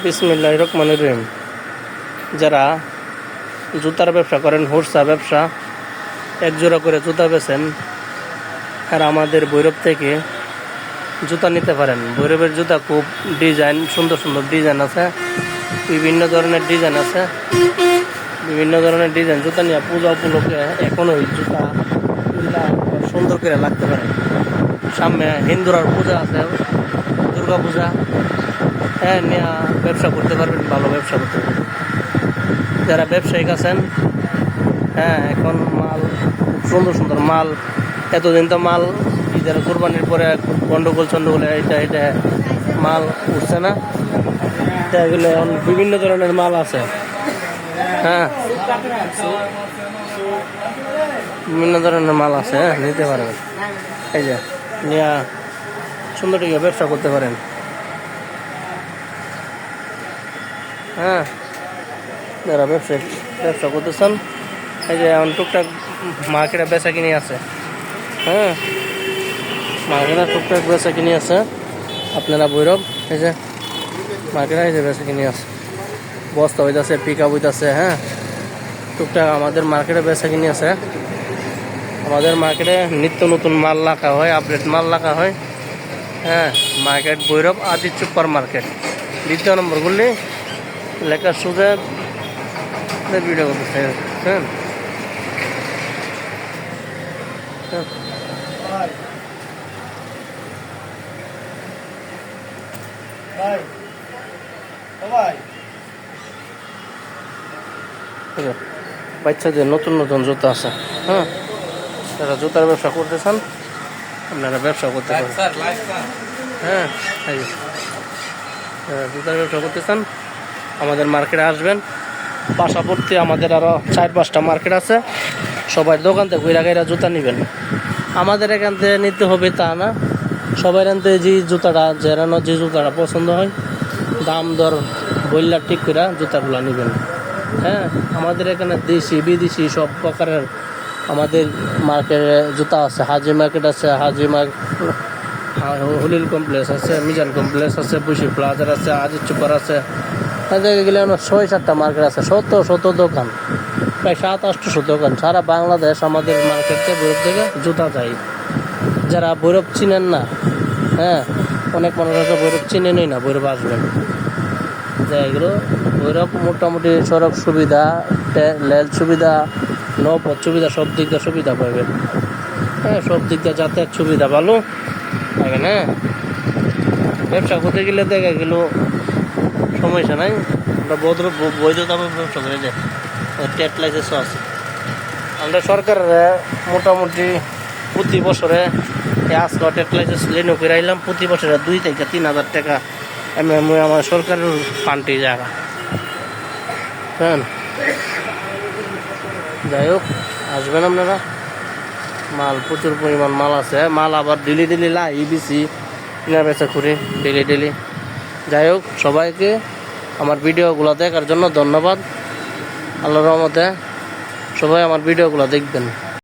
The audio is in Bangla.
বিসমিল্লাহির রহমানির রহিম। যারা জুতার ব্যবসা করেন, হোরসা ব্যবসা, একজোড়া করে জুতা বেচেন, আর আমাদের ভৈরব থেকে জুতা নিতে পারেন। ভৈরবের জুতা খুব ডিজাইন, সুন্দর সুন্দর ডিজাইন আছে, বিভিন্ন ধরনের ডিজাইন আছে, বিভিন্ন ধরনের ডিজাইন জুতা নিয়ে পূজা উপলক্ষে এখন ওই জুতা সুন্দর করে লাগতে পারে। সামনে হিন্দুরার পূজা আছে, দুর্গা পূজা, হ্যাঁ, নিয়ে ব্যবসা করতে পারবেন, ভালো ব্যবসা করতে পারবেন। যারা ব্যবসায়িক আছেন, হ্যাঁ, এখন মাল সুন্দর সুন্দর মাল, এতদিন তো মাল ঈদের কোরবানির পরে গন্ডগোল চন্ডগোলে এটা মাল উঠছে না, এগুলো এখন বিভিন্ন ধরনের মাল আছে, হ্যাঁ, বিভিন্ন ধরনের মাল আছে, হ্যাঁ, নিতে পারবেন। এই যে নিয়ে সুন্দর টিকে ব্যবসা করতে পারেন, হ্যাঁ, যারা ব্যবসা করতেছেন। এই যে এখন টুকটাক মার্কেটে বেচা কিনে আছে, হ্যাঁ, মার্কেটে টুকটাক বেচা কিনে আছে। আপনারা ভৈরব, এই যে মার্কেটে এই যে বেচা কিনে আছে, বস্তা হইতেছে, পিক আপ হইতেছে, হ্যাঁ, টুকটাক আমাদের মার্কেটে বেচা কিনে আছে। আমাদের মার্কেটে নিত্য নতুন মাল রাখা হয়, আপডেট মাল রাখা হয়, হ্যাঁ। মার্কেট ভৈরব আদি সুপার মার্কেট, 2 নম্বর গুলি লেখা সোজা ভিডিও করতেছে, হ্যাঁ। বাচ্চাদের নতুন নতুন জুতা আছে, হ্যাঁ, যারা জুতার ব্যবসা করতে চান আপনারা ব্যবসা করতে পারেন, হ্যাঁ। জুতার ব্যবসা করতে চান আমাদের মার্কেটে আসবেন। পাশাপাশি আমাদের আরও 4-5টা মার্কেট আছে, সবাই দোকান থেকে ঘুরে গাইরা জুতা নেবেন। আমাদের এখান থেকে নিতে হবে তা না, সবাই আনতে যে জুতাটা যেরানো, যে জুতাটা পছন্দ হয়, দাম দর বললা ঠিক করে জুতাগুলো নেবেন, হ্যাঁ। আমাদের এখানে দেশি বিদেশি সব প্রকারের আমাদের মার্কেটে জুতা আছে। হাজি মার্কেট আছে, হলিল কমপ্লেক্স আছে, মিজান কমপ্লেক্স আছে, বুশি প্লাজার আছে, আজিজ সুপার আছে, জায়গায় গেলে আমার 6-7টা মার্কেট আছে, শত দোকান, প্রায় 700-800 দোকান সারা বাংলাদেশ। আমাদের মার্কেটে ভৈরব থেকে জুতা যায়। যারা ভৈরব চিনেন না, হ্যাঁ, অনেক মানুষ আছে ভৈরব চিনেনই না, ভৈরব আসবেন। এগুলো ভৈরব মোটামুটি সড়ক সুবিধা, রেল সুবিধা, নৌপথ সুবিধা, সব দিক দিয়ে সুবিধা পাবেন, হ্যাঁ, সব দিক দিয়ে যাতায়াত সুবিধা ভালো থাকে, হ্যাঁ। ব্যবসা করতে গেলে দেখা গেল সমস্যা নাই, আমরা বৈধতাভাবে ব্যবসা করে যাই, ট্রেড লাইসেন্সও আছে। আমরা সরকারের মোটামুটি প্রতি বছরে আজকে ট্রেড লাইসেন্স লেনো করে আইলাম, প্রতি বছরে 2 থেকে 3,000 টাকা আমার সরকারের ফান্ডে জায়গা, হ্যাঁ। যাই হোক, আসবেন আপনারা, মাল প্রচুর পরিমাণ মাল আছে, মাল আবার ডেলি লাই বেশি কেনা বেচা করে ডেলি। যাই হোক, সবাইকে আমার ভিডিওগুলো দেখার জন্য ধন্যবাদ। আল্লাহর রহমতে সবাই আমার ভিডিওগুলো দেখবেন।